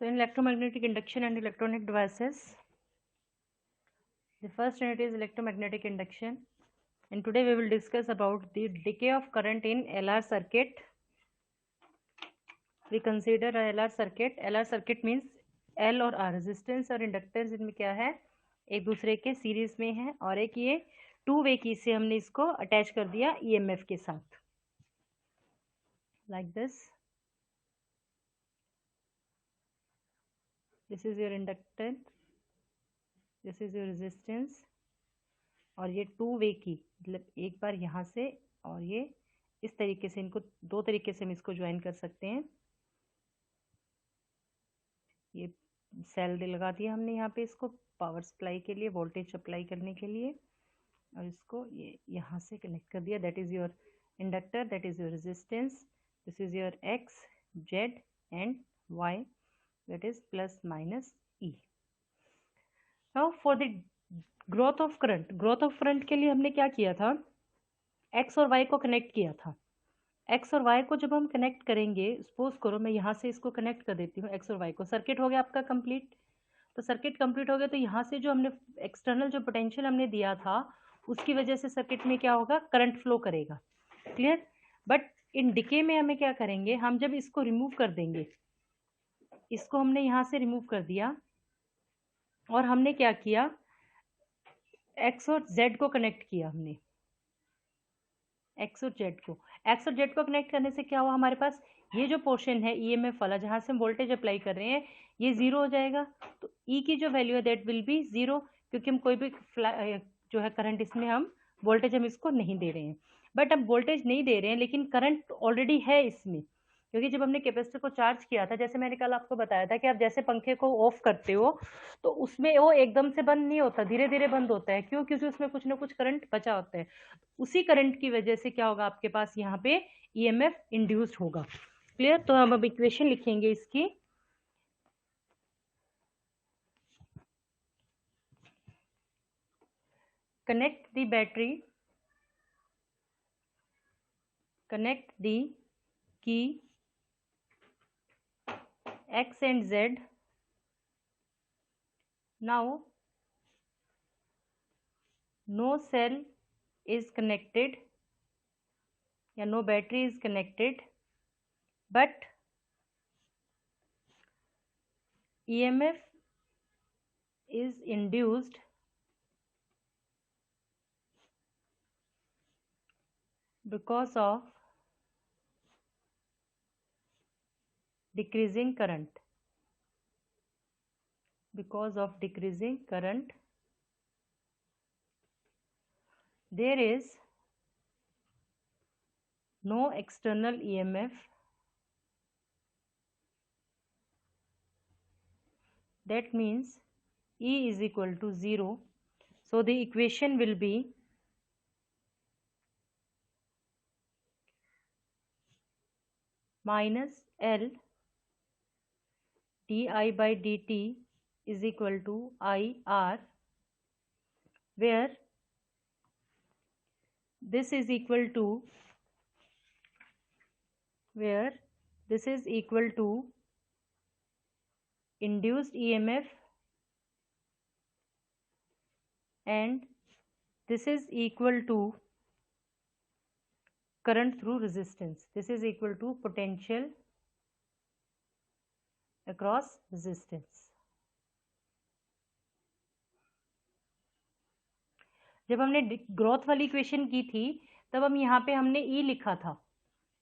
So in electromagnetic induction and electronic devices, the first unit is electromagnetic induction, and today we will discuss about the decay of current in LR circuit. We consider a LR circuit. LR circuit means L और R resistance और inductance इनमें क्या है, एक दूसरे के series में है, और एक ये टू वे की से हमने इसको अटैच कर दिया EMF के साथ, like this. This is your inductance, this is your resistance, और ये टू वे की मतलब एक बार यहाँ से और ये इस तरीके से, इनको दो तरीके से हम इसको ज्वाइन कर सकते हैं। ये सेल लगा दिया हमने यहाँ पे इसको पावर सप्लाई के लिए, वोल्टेज अप्लाई करने के लिए, और इसको ये यहाँ से कनेक्ट कर दिया। That is your inductor, that is your resistance, this is your X, Z and Y, that is plus minus E. Now for the growth of current, growth of current के लिए हमने क्या किया था, एक्स और Y को connect किया था। एक्स और वाई को जब हम कनेक्ट करेंगे, सपोज करो मैं यहाँ से इसको कनेक्ट कर देती हूँ एक्स और वाई को, सर्किट हो गया आपका कंप्लीट। तो सर्किट कंप्लीट हो गया तो यहाँ से जो हमने एक्सटर्नल जो पोटेंशियल हमने दिया था उसकी वजह से सर्किट में क्या होगा, करंट फ्लो करेगा। क्लियर। बट इन डिके में हमें क्या करेंगे, हम जब इसको रिमूव कर देंगे, इसको हमने यहाँ से रिमूव कर दिया और हमने क्या किया, एक्स और जेड को कनेक्ट किया हमने, एक्स और जेड को कनेक्ट करने से क्या हुआ, हमारे पास ये जो पोर्शन है ईएमएफ वाला जहाँ से हम वोल्टेज अप्लाई कर रहे हैं ये जीरो हो जाएगा। तो ई की जो वैल्यू है दैट विल बी जीरो, क्योंकि हम कोई भी जो है करंट इसमें हम वोल्टेज हम इसको नहीं दे रहे हैं। बट अब वोल्टेज नहीं दे रहे हैं लेकिन करंट ऑलरेडी है इसमें, क्योंकि जब हमने कैपेसिटर को चार्ज किया था, जैसे मैंने कल आपको बताया था कि आप जैसे पंखे को ऑफ करते हो तो उसमें वो एकदम से बंद नहीं होता, धीरे धीरे बंद होता है। क्यों? क्योंकि उसमें कुछ ना कुछ करंट बचा होता है। उसी करंट की वजह से क्या होगा, आपके पास यहाँ पे ईएमएफ इंड्यूस्ड होगा। क्लियर। तो हम अब इक्वेशन लिखेंगे इसकी। connect the battery, connect the key X and Z. Now no cell is connected या no battery is connected, but EMF is induced because of decreasing current, because of decreasing current there is no external EMF, that means E is equal to 0. So the equation will be minus L di by dt is equal to IR, where this is equal to induced EMF and this is equal to current through resistance. This is equal to potential across resistance. जब हमने growth वाली equation की थी तब हम यहाँ पे हमने E लिखा था।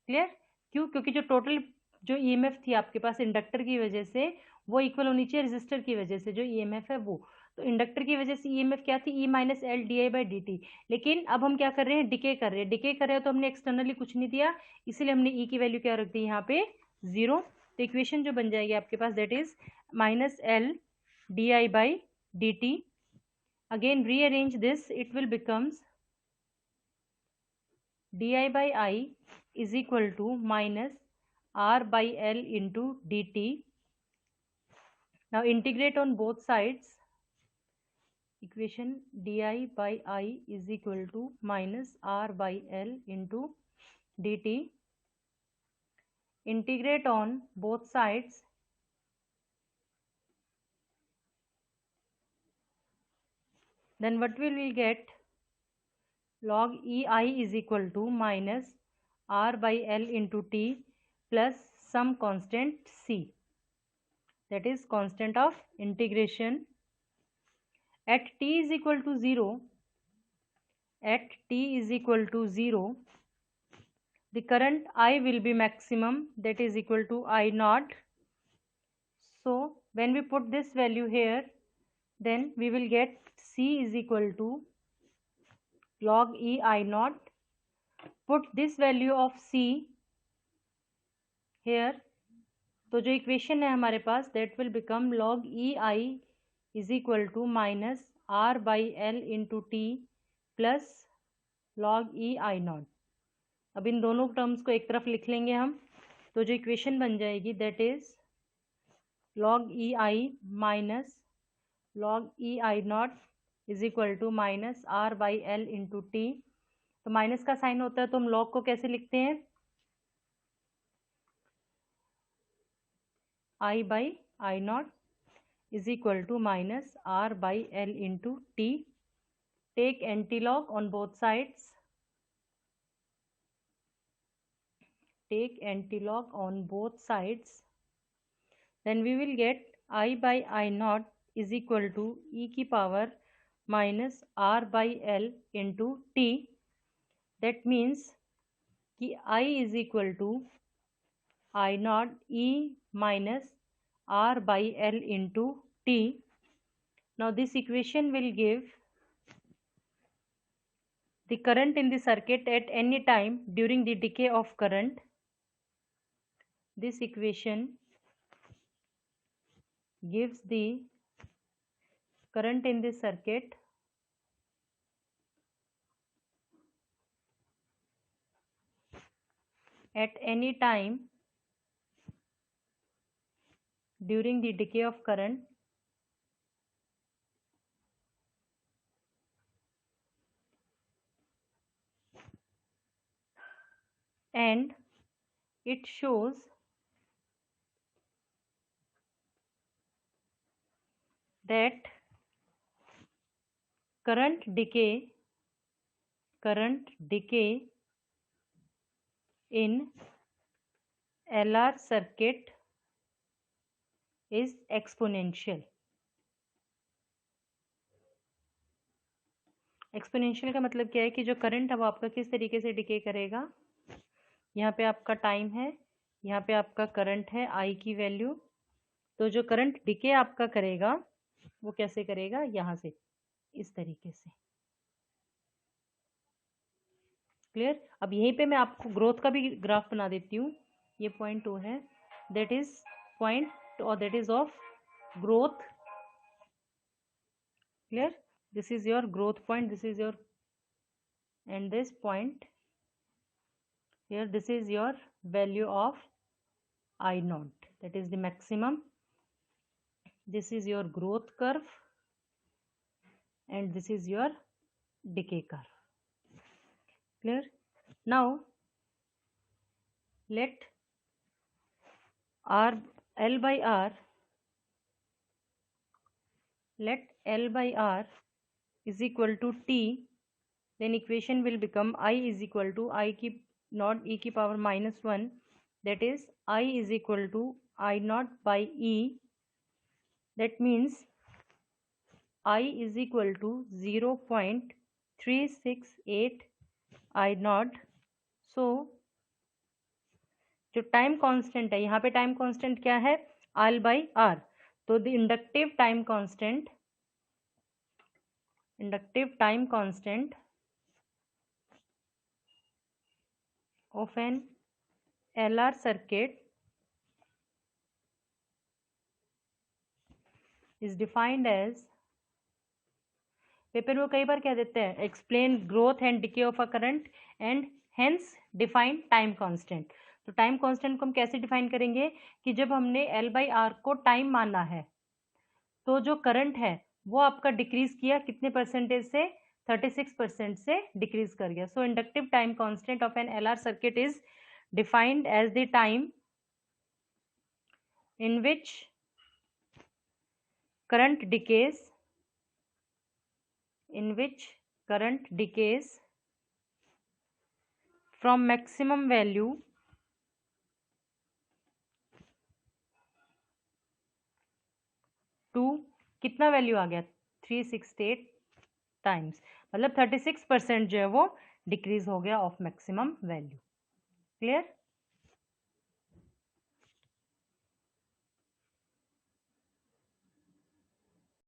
क्लियर। क्यों? क्योंकि जो टोटल जो ईएमएफ थी आपके पास इंडक्टर की वजह से वो इक्वल होनी चाहिए रेजिस्टर की वजह से, जो ईएमएफ है वो। तो इंडक्टर की वजह से ईएमएफ क्या थी, E minus L D I by D T. लेकिन अब हम क्या कर रहे हैं, डिके कर रहे हैं, तो हमने एक्सटर्नली कुछ नहीं दिया, इसीलिए हमने ई की वैल्यू क्या रख दी यहाँ पे, जीरो। तो इक्वेशन जो बन जाएगी आपके पास that is minus L D I by D T. Again rearrange this, it will becomes di by I is equal to minus R by L into dt. Now integrate on both sides. Equation di by I is equal to minus R by L into dt. Integrate on both sides. then what will get? Log ei is equal to minus r by l into t plus some constant c, that is constant of integration. At t is equal to 0, at t is equal to 0, the current I will be maximum, that is equal to I naught. So when we put this value here, then we will get C is equal to log E I naught. Put this value of C here, तो जो equation है हमारे पास, that will become log E I is equal to minus R by L into T plus log E I naught. अब इन दोनों terms को एक तरफ लिख लेंगे हम, तो जो इक्वेशन बन जाएगी that is log E I minus log E I naught is equal to minus R by L into T. तो माइनस का साइन होता है तो हम log को कैसे लिखते हैं? I by I naught is equal to minus R by L into T. Take antilog on both sides. Take antilog on both sides. Then we will get I by I naught is equal to e की power minus R by L into T. That means कि I is equal to I naught e minus R by L into T. Now this equation will give the current in the circuit at any time during the decay of current. This equation gives the current in the circuit at any time during the decay of current and it shows that current decay in LR circuit is exponential. Exponential का मतलब क्या है कि जो current अब आपका किस तरीके से डिके करेगा, यहाँ पे आपका टाइम है, यहाँ पे आपका करंट है आई की वैल्यू, तो जो करंट डिके आपका करेगा वो कैसे करेगा, यहाँ से इस तरीके से. क्लियर? अब यहीं पे मैं आपको ग्रोथ का भी ग्राफ बना देती हूँ. ये पॉइंट 2 है, दैट इज पॉइंट और that is of growth. Clear? This is your growth point, this is your, and this point here, this is your value of I naught, that is the maximum. This is your growth curve and this is your decay curve. Clear? Now let L by R is equal to T, then equation will become I is equal to I की not e की power minus 1, that is I is equal to I naught by E. That means I is equal to 0.368 I naught. So जो time constant है, यहाँ पे time constant क्या है, L by R. तो the inductive time constant of an LR circuit is defined as, paper में कई बार कह देते हैं explain growth and decay of a current and hence define time constant. तो टाइम कांस्टेंट को हम कैसे डिफाइन करेंगे कि जब हमने L by R को टाइम माना है तो जो करंट है वो आपका डिक्रीज किया कितने परसेंटेज से, 36% से डिक्रीज कर गया. So inductive time constant of an LR circuit is defined as the time in which current decays in which current decays from maximum value to कितना वैल्यू आ गया 368 टाइम्स, मतलब 36% जो है वो डिक्रीज हो गया ऑफ मैक्सिमम वैल्यू। क्लियर?